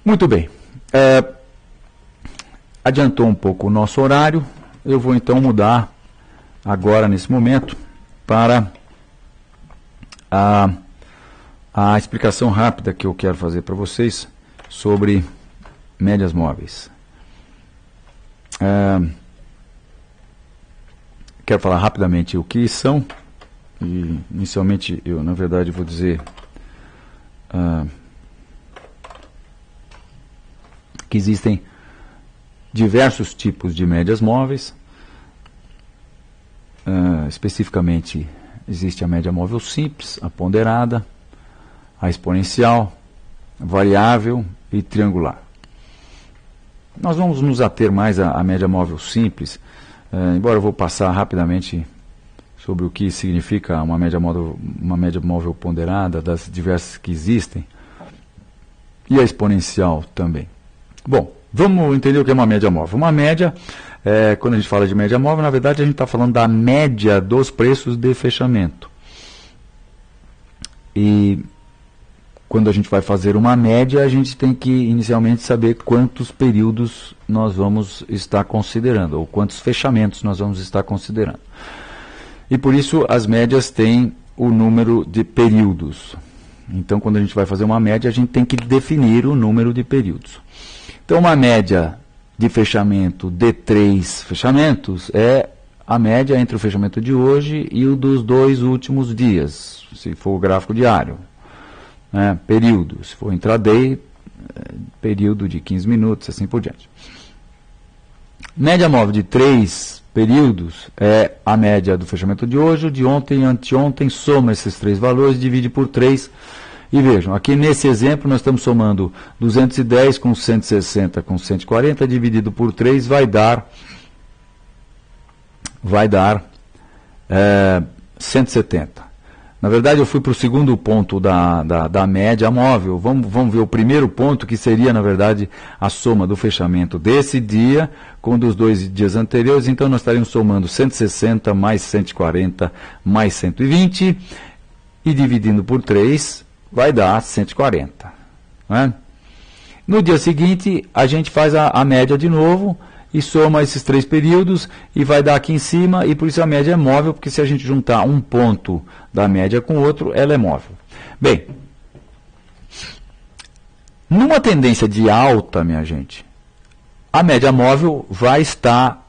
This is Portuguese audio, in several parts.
Muito bem. Adiantou um pouco o nosso horário. Eu vou então mudar agora, nesse momento, para a explicação rápida que eu quero fazer para vocês sobre médias móveis. Quero falar rapidamente o que são. E, inicialmente, eu, na verdade, vou dizer que existem diversos tipos de médias móveis. Especificamente, existe a média móvel simples, a ponderada, a exponencial, variável e triangular. Nós vamos nos ater mais à média móvel simples, embora eu vou passar rapidamente sobre o que significa uma média móvel ponderada, das diversas que existem, e a exponencial também. Bom, vamos entender o que é uma média móvel. Uma média, quando a gente fala de média móvel, na verdade a gente está falando da média dos preços de fechamento. E quando a gente vai fazer uma média, a gente tem que inicialmente saber quantos períodos nós vamos estar considerando, ou quantos fechamentos nós vamos estar considerando. E por isso as médias têm o número de períodos. Então, quando a gente vai fazer uma média, a gente tem que definir o número de períodos. Então, uma média de fechamento de 3 fechamentos é a média entre o fechamento de hoje e o dos 2 últimos dias, se for o gráfico diário. Período, se for intraday, período de 15 minutos, assim por diante. Média móvel de 3 períodos é a média do fechamento de hoje, de ontem e anteontem, soma esses 3 valores, divide por 3. E vejam, aqui nesse exemplo nós estamos somando 210 com 160 com 140, dividido por 3, vai dar 170. Na verdade, eu fui para o segundo ponto da média móvel. Vamos ver o primeiro ponto, que seria, na verdade, a soma do fechamento desse dia com dos 2 dias anteriores. Então, nós estaríamos somando 160 mais 140 mais 120 e dividindo por 3 vai dar 140. Né? No dia seguinte, a gente faz a média de novo e soma esses 3 períodos e vai dar aqui em cima, e por isso a média é móvel, porque se a gente juntar um ponto da média com o outro, ela é móvel. Bem, numa tendência de alta, minha gente, a média móvel vai estar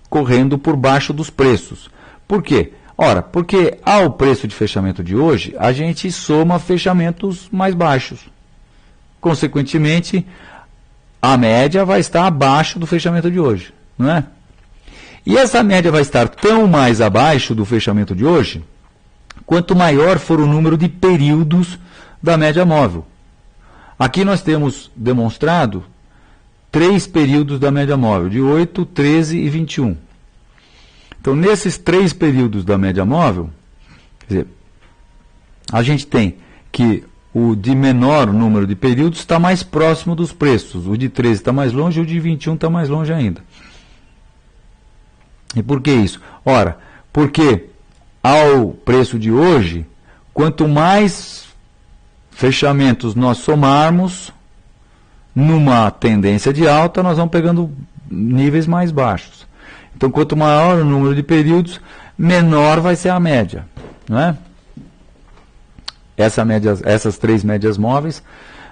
correndo por baixo dos preços. Por quê? Ora, porque ao preço de fechamento de hoje, a gente soma fechamentos mais baixos. Consequentemente, a média vai estar abaixo do fechamento de hoje, não é? E essa média vai estar tão mais abaixo do fechamento de hoje, quanto maior for o número de períodos da média móvel. Aqui nós temos demonstrado 3 períodos da média móvel, de 8, 13 e 21. Então, nesses 3 períodos da média móvel, quer dizer, a gente tem que o de menor número de períodos está mais próximo dos preços. O de 13 está mais longe e o de 21 está mais longe ainda. E por que isso? Ora, porque ao preço de hoje, quanto mais fechamentos nós somarmos, numa tendência de alta, nós vamos pegando níveis mais baixos. Então, quanto maior o número de períodos, menor vai ser a média, não é? Essas 3 médias móveis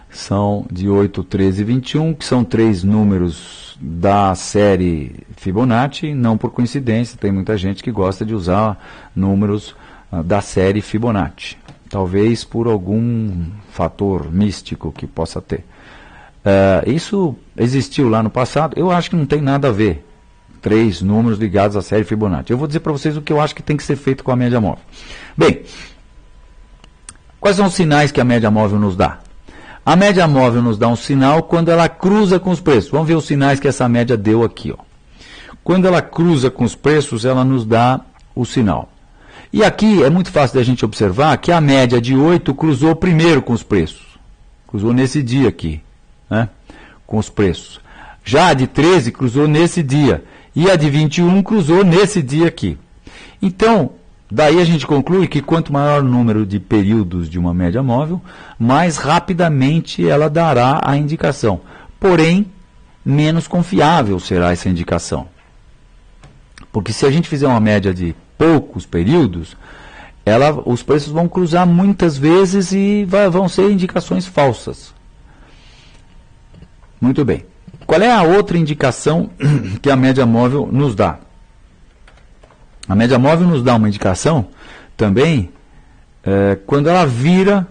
são de 8, 13 e 21, que são 3 números da série Fibonacci, não por coincidência, tem muita gente que gosta de usar números da série Fibonacci, talvez por algum fator místico que possa ter. Isso existiu lá no passado, eu acho que não tem nada a ver. 3 números ligados à série Fibonacci. Eu vou dizer para vocês o que eu acho que tem que ser feito com a média móvel. Bem, quais são os sinais que a média móvel nos dá? A média móvel nos dá um sinal quando ela cruza com os preços. Vamos ver os sinais que essa média deu aqui. Quando ela cruza com os preços, ela nos dá o sinal. E aqui é muito fácil da gente observar que a média de 8 cruzou primeiro com os preços. Cruzou nesse dia aqui, né? Com os preços. Já a de 13 cruzou nesse dia. E a de 21 cruzou nesse dia aqui. Então, Daí a gente conclui que quanto maior o número de períodos de uma média móvel, mais rapidamente ela dará a indicação. Porém, menos confiável será essa indicação. Porque se a gente fizer uma média de poucos períodos, os preços vão cruzar muitas vezes e vão ser indicações falsas. Muito bem. Qual é a outra indicação que a média móvel nos dá? A média móvel nos dá uma indicação também quando ela vira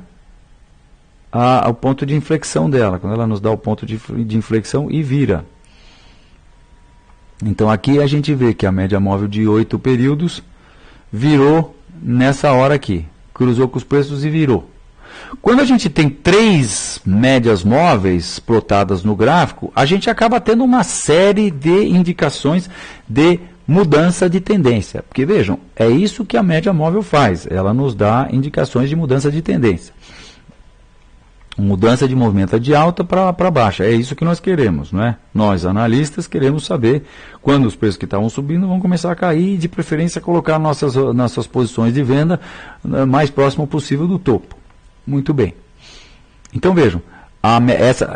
o ponto de inflexão dela, quando ela nos dá o ponto de inflexão e vira. Então aqui a gente vê que a média móvel de 8 períodos virou nessa hora aqui, cruzou com os preços e virou. Quando a gente tem 3 médias móveis plotadas no gráfico, a gente acaba tendo uma série de indicações de mudança de tendência. Porque vejam, é isso que a média móvel faz, ela nos dá indicações de mudança de tendência. Mudança de movimento de alta para baixa, é isso que nós queremos, não é? Nós, analistas, queremos saber quando os preços que estavam subindo vão começar a cair e, de preferência, colocar nossas posições de venda mais próximo possível do topo. Muito bem. Então, vejam,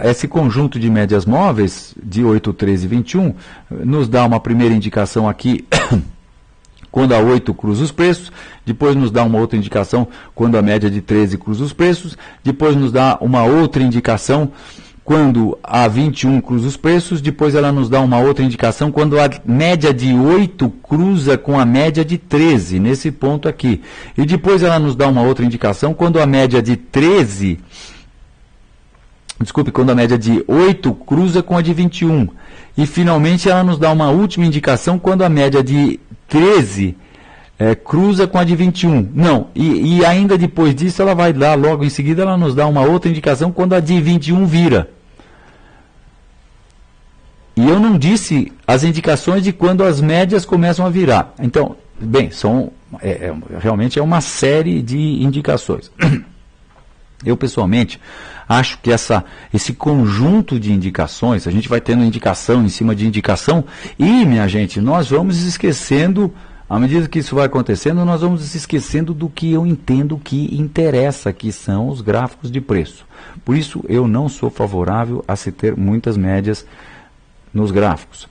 esse conjunto de médias móveis de 8, 13 e 21 nos dá uma primeira indicação aqui quando a 8 cruza os preços, depois nos dá uma outra indicação quando a média de 13 cruza os preços, depois nos dá uma outra indicação quando a 21 cruza os preços, depois ela nos dá uma outra indicação quando a média de 8 cruza com a média de 13, nesse ponto aqui. E depois ela nos dá uma outra indicação quando a média de 13, quando a média de 8 cruza com a de 21. E finalmente ela nos dá uma última indicação quando a média de 13 cruza com a de 21. Não, e ainda depois disso ela vai lá, logo em seguida ela nos dá uma outra indicação quando a de 21 vira. E eu não disse as indicações de quando as médias começam a virar. Então, bem, realmente é uma série de indicações. Eu, pessoalmente, acho que esse conjunto de indicações, a gente vai tendo indicação em cima de indicação, e, minha gente, nós vamos esquecendo, à medida que isso vai acontecendo, nós vamos esquecendo do que eu entendo que interessa, que são os gráficos de preço. Por isso, eu não sou favorável a se ter muitas médias nos gráficos.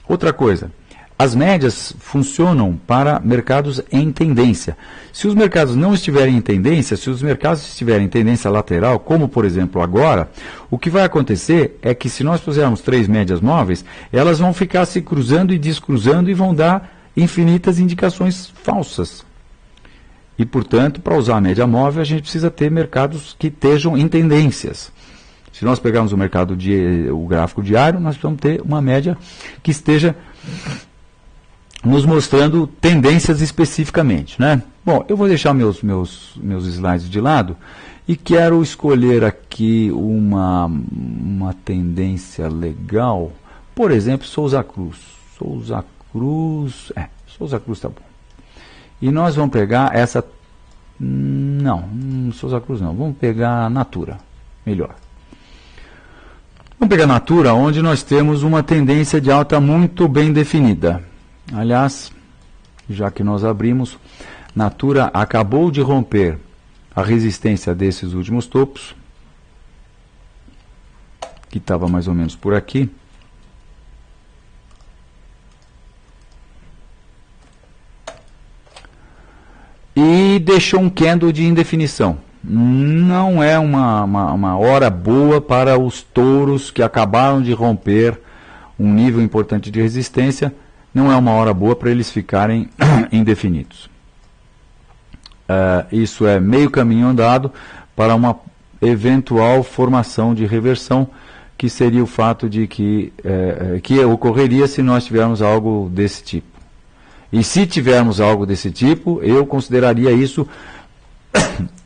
Outra coisa, as médias funcionam para mercados em tendência. Se os mercados não estiverem em tendência, se os mercados estiverem em tendência lateral, como por exemplo agora, o que vai acontecer é que se nós fizermos 3 médias móveis, elas vão ficar se cruzando e descruzando e vão dar infinitas indicações falsas. E portanto, para usar a média móvel, a gente precisa ter mercados que estejam em tendências. Se nós pegarmos o gráfico diário, nós precisamos ter uma média que esteja nos mostrando tendências especificamente, né? Bom, eu vou deixar meus slides de lado e quero escolher aqui uma tendência legal. Por exemplo, Souza Cruz. Souza Cruz tá bom. E nós vamos pegar essa... Não, Souza Cruz não. Vamos pegar Natura. Melhor. Vamos pegar Natura, onde nós temos uma tendência de alta muito bem definida. Aliás, já que nós abrimos, Natura acabou de romper a resistência desses últimos topos, que estava mais ou menos por aqui. E deixou um candle de indefinição. Não é uma hora boa para os touros que acabaram de romper um nível importante de resistência. Não é uma hora boa para eles ficarem indefinidos. Isso é meio caminho andado para uma eventual formação de reversão, que seria o fato de que ocorreria se nós tivermos algo desse tipo. E se tivermos algo desse tipo, eu consideraria isso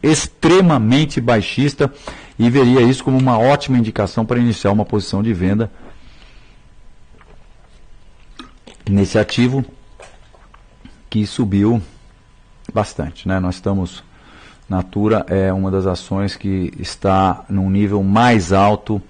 extremamente baixista e veria isso como uma ótima indicação para iniciar uma posição de venda nesse ativo que subiu bastante, né? Nós estamos, Natura é uma das ações que está num nível mais alto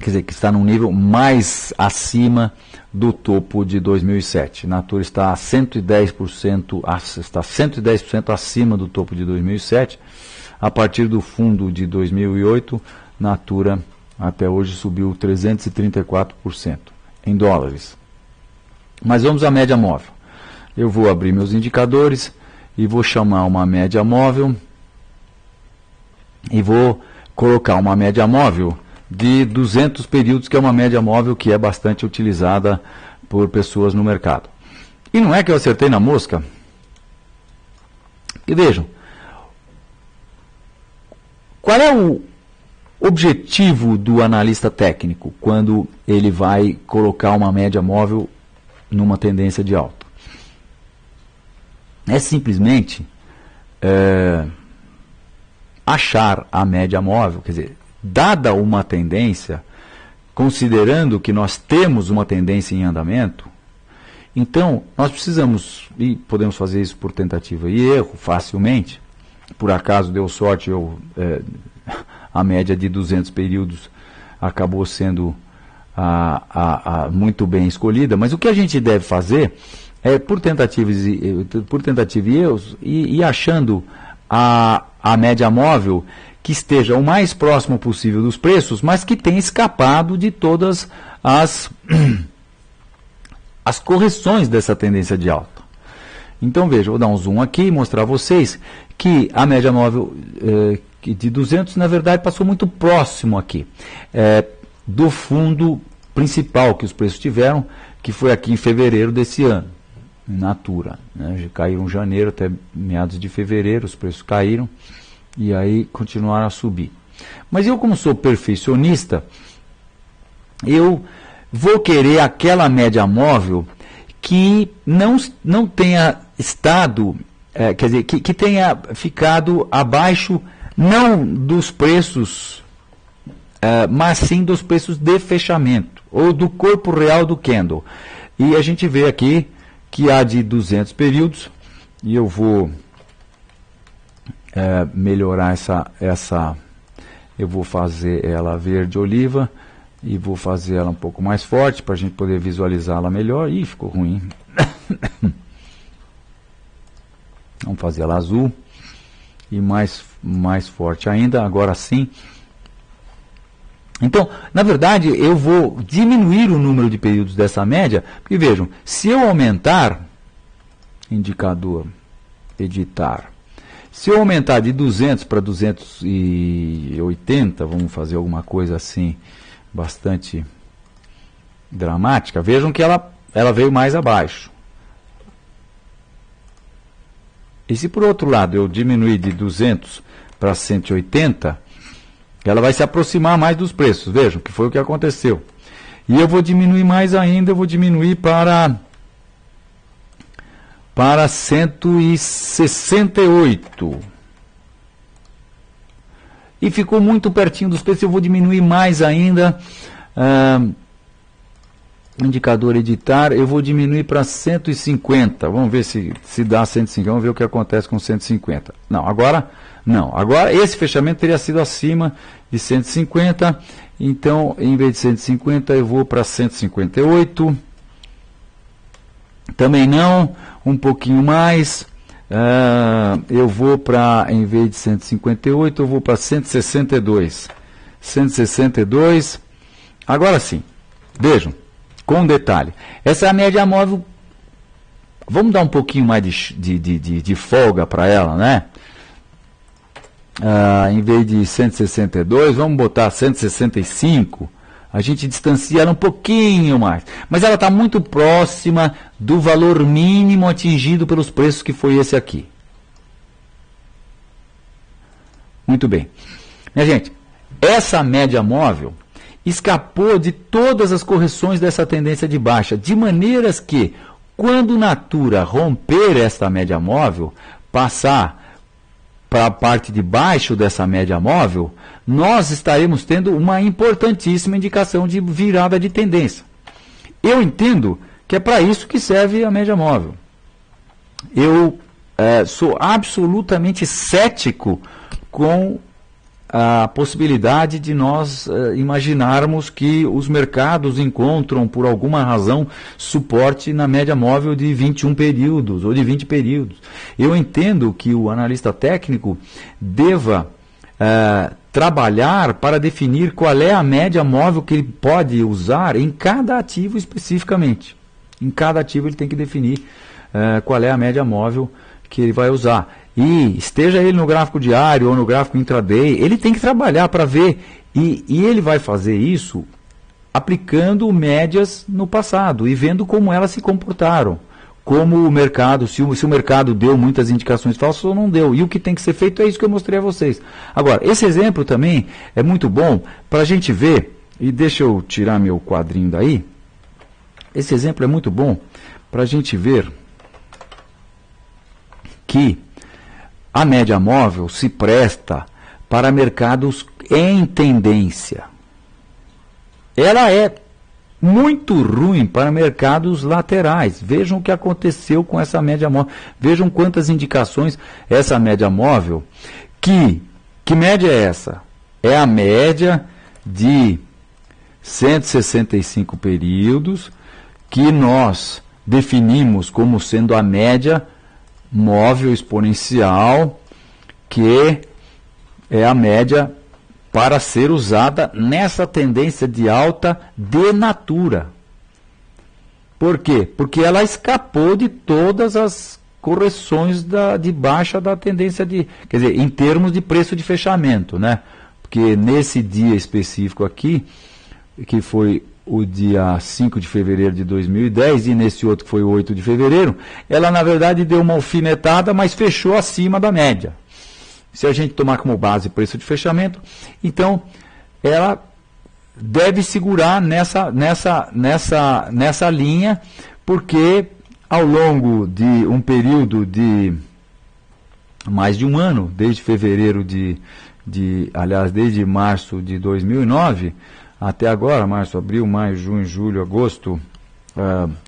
quer dizer, que está num nível mais acima do topo de 2007. Natura está 110%, está 110% acima do topo de 2007. A partir do fundo de 2008, Natura até hoje subiu 334% em dólares. Mas vamos à média móvel. Eu vou abrir meus indicadores e vou chamar uma média móvel e vou colocar uma média móvel de 200 períodos, que é uma média móvel que é bastante utilizada por pessoas no mercado. E não é que eu acertei na mosca? E vejam, qual é o objetivo do analista técnico quando ele vai colocar uma média móvel numa tendência de alta? É simplesmente achar a média móvel, quer dizer, dada uma tendência, considerando que nós temos uma tendência em andamento, então nós precisamos, e podemos fazer isso por tentativa e erro facilmente, por acaso deu sorte, a média de 200 períodos acabou sendo muito bem escolhida, mas o que a gente deve fazer é, por tentativa e erros, e achando a média móvel que esteja o mais próximo possível dos preços, mas que tenha escapado de todas as correções dessa tendência de alta. Então veja, vou dar um zoom aqui e mostrar a vocês que a média móvel de 200, na verdade, passou muito próximo aqui do fundo principal que os preços tiveram, que foi aqui em fevereiro desse ano, em Natura. Né? Caíram em janeiro até meados de fevereiro, os preços caíram e aí continuaram a subir. Mas eu, como sou perfeccionista, eu vou querer aquela média móvel que não tenha estado, quer dizer, que tenha ficado abaixo, não dos preços, mas sim dos preços de fechamento, ou do corpo real do candle. E a gente vê aqui que há de 200 períodos, e eu vou melhorar eu vou fazer ela verde oliva, e vou fazer ela um pouco mais forte, para a gente poder visualizá-la melhor. Ih, ficou ruim. Vamos fazer ela azul, e mais forte ainda, agora sim. Então, na verdade, eu vou diminuir o número de períodos dessa média, porque vejam, se eu aumentar, indicador, editar, se eu aumentar de 200 para 280, vamos fazer alguma coisa assim, bastante dramática, vejam que ela veio mais abaixo. E se por outro lado eu diminuir de 200 para 180, ela vai se aproximar mais dos preços, vejam que foi o que aconteceu. E eu vou diminuir mais ainda, eu vou diminuir para 168. E ficou muito pertinho dos preços, eu vou diminuir mais ainda. Indicador editar, eu vou diminuir para 150. Vamos ver se dá 150, vamos ver o que acontece com 150. Não, agora não. Agora esse fechamento teria sido acima de 150, então em vez de 150 eu vou para 158. Também não, um pouquinho mais. Eu vou para, em vez de 158, eu vou para 162. 162. Agora sim, vejam, com um detalhe. Essa é a média móvel. Vamos dar um pouquinho mais de folga para ela, né? Em vez de 162, vamos botar 165. A gente distancia ela um pouquinho mais. Mas ela está muito próxima do valor mínimo atingido pelos preços, que foi esse aqui. Muito bem. Minha gente, essa média móvel escapou de todas as correções dessa tendência de baixa, de maneiras que, quando Natura romper esta média móvel, passar para a parte de baixo dessa média móvel, nós estaremos tendo uma importantíssima indicação de virada de tendência. Eu entendo que é para isso que serve a média móvel. Eu sou absolutamente cético com a possibilidade de nós imaginarmos que os mercados encontram, por alguma razão, suporte na média móvel de 21 períodos ou de 20 períodos. Eu entendo que o analista técnico deva trabalhar para definir qual é a média móvel que ele pode usar em cada ativo especificamente. Em cada ativo ele tem que definir qual é a média móvel que ele vai usar. E esteja ele no gráfico diário ou no gráfico intraday, ele tem que trabalhar para ver, e ele vai fazer isso aplicando médias no passado e vendo como elas se comportaram, como o mercado, se o mercado deu muitas indicações falsas ou não deu, e o que tem que ser feito é isso que eu mostrei a vocês. Agora, esse exemplo também é muito bom para a gente ver, e deixa eu tirar meu quadrinho daí, esse exemplo é muito bom para a gente ver que a média móvel se presta para mercados em tendência. Ela é muito ruim para mercados laterais. Vejam o que aconteceu com essa média móvel. Vejam quantas indicações essa média móvel. Que média é essa? É a média de 165 períodos que nós definimos como sendo a média móvel exponencial, que é a média para ser usada nessa tendência de alta de natura. Por quê? Porque ela escapou de todas as correções de baixa da tendência de, quer dizer, em termos de preço de fechamento, né? Porque nesse dia específico aqui, que foi o dia 5 de fevereiro de 2010, e nesse outro que foi o 8 de fevereiro, ela na verdade deu uma alfinetada, mas fechou acima da média. Se a gente tomar como base preço de fechamento, então ela deve segurar nessa linha, porque ao longo de um período de mais de um ano, desde fevereiro aliás, desde março de 2009, até agora, março, abril, maio, junho, julho, agosto,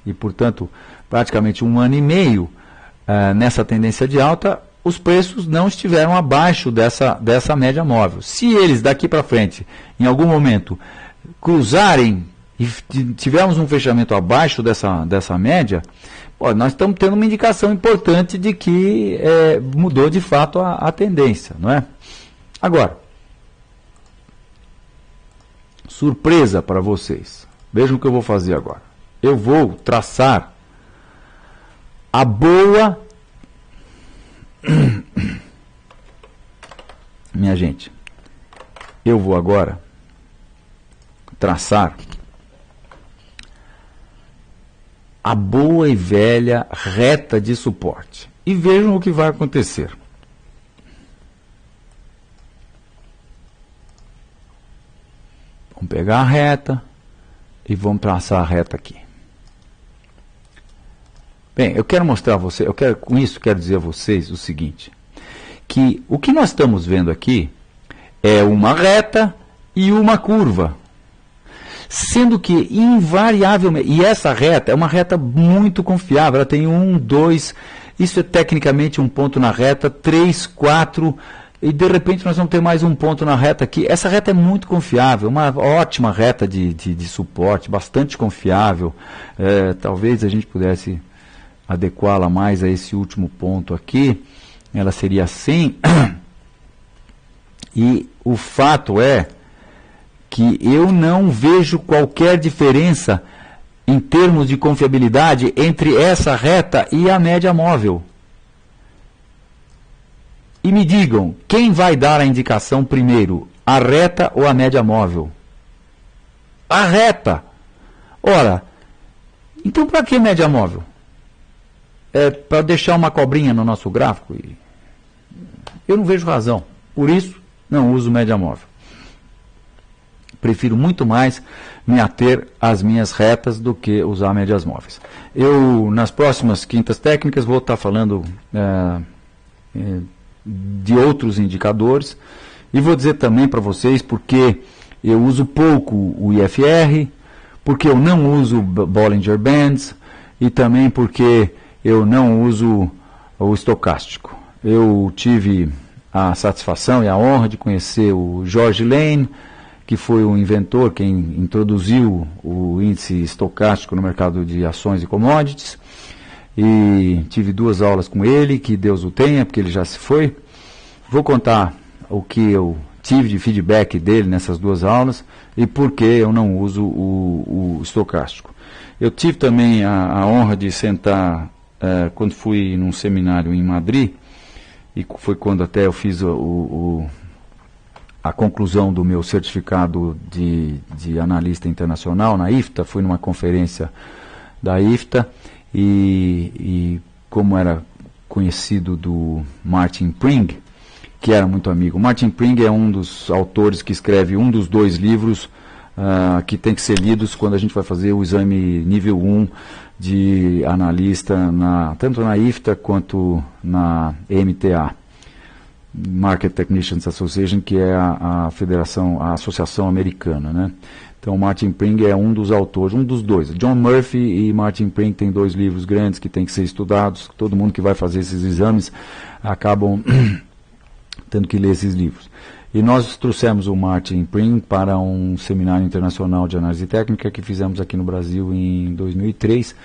e portanto praticamente um ano e meio nessa tendência de alta, os preços não estiveram abaixo dessa média móvel. Se eles daqui para frente, em algum momento, cruzarem e tivermos um fechamento abaixo dessa média, nós estamos tendo uma indicação importante de que mudou de fato a tendência, não é? Agora, surpresa para vocês. Vejam o que eu vou fazer agora. Eu vou traçar a boa... Minha gente, eu vou agora traçar a boa e velha reta de suporte. E vejam o que vai acontecer. Vamos pegar a reta e vamos traçar a reta aqui. Bem, eu quero mostrar a vocês, com isso quero dizer a vocês o seguinte, que o que nós estamos vendo aqui é uma reta e uma curva, sendo que invariavelmente, e essa reta é uma reta muito confiável, ela tem 1, 2, isso é tecnicamente um ponto na reta, 3, 4, e de repente nós vamos ter mais um ponto na reta aqui. Essa reta é muito confiável, uma ótima reta de suporte, bastante confiável. Talvez a gente pudesse adequá-la mais a esse último ponto aqui, ela seria assim, e o fato é que eu não vejo qualquer diferença em termos de confiabilidade entre essa reta e a média móvel. E me digam, quem vai dar a indicação primeiro, a reta ou a média móvel? A reta! Ora, então para que média móvel? É para deixar uma cobrinha no nosso gráfico? Eu não vejo razão. Por isso, não uso média móvel. Prefiro muito mais me ater às minhas retas do que usar médias móveis. Eu, nas próximas quintas técnicas, vou estar falando de outros indicadores e vou dizer também para vocês porque eu uso pouco o IFR, porque eu não uso Bollinger Bands e também porque eu não uso o estocástico. Eu tive a satisfação e a honra de conhecer o George Lane, que foi o inventor, quem introduziu o índice estocástico no mercado de ações e commodities, e tive 2 aulas com ele, que Deus o tenha, porque ele já se foi. Vou contar o que eu tive de feedback dele nessas 2 aulas e por que eu não uso o estocástico. Eu tive também a honra de sentar, quando fui num seminário em Madrid, e foi quando até eu fiz a conclusão do meu certificado de analista internacional na IFTA. Fui numa conferência da IFTA e como era conhecido do Martin Pring, que era muito amigo. Martin Pring é um dos autores que escreve um dos 2 livros que tem que ser lidos quando a gente vai fazer o exame nível 1 de analista, tanto na IFTA quanto na MTA. Market Technicians Association, que é a associação americana, né? Então, Martin Pring é um dos autores, um dos 2. John Murphy e Martin Pring têm 2 livros grandes que têm que ser estudados. Todo mundo que vai fazer esses exames acabam tendo que ler esses livros. E nós trouxemos o Martin Pring para um seminário internacional de análise técnica que fizemos aqui no Brasil em 2003.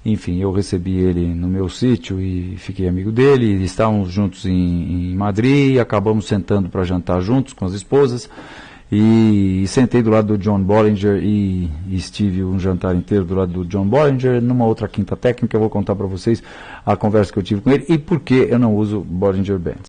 Enfim, eu recebi ele no meu sítio e fiquei amigo dele. Estávamos juntos em Madrid e acabamos sentando para jantar juntos com as esposas. E sentei do lado do John Bollinger e estive um jantar inteiro do lado do John Bollinger. Numa outra quinta técnica eu vou contar para vocês a conversa que eu tive com ele e por que eu não uso Bollinger Bands.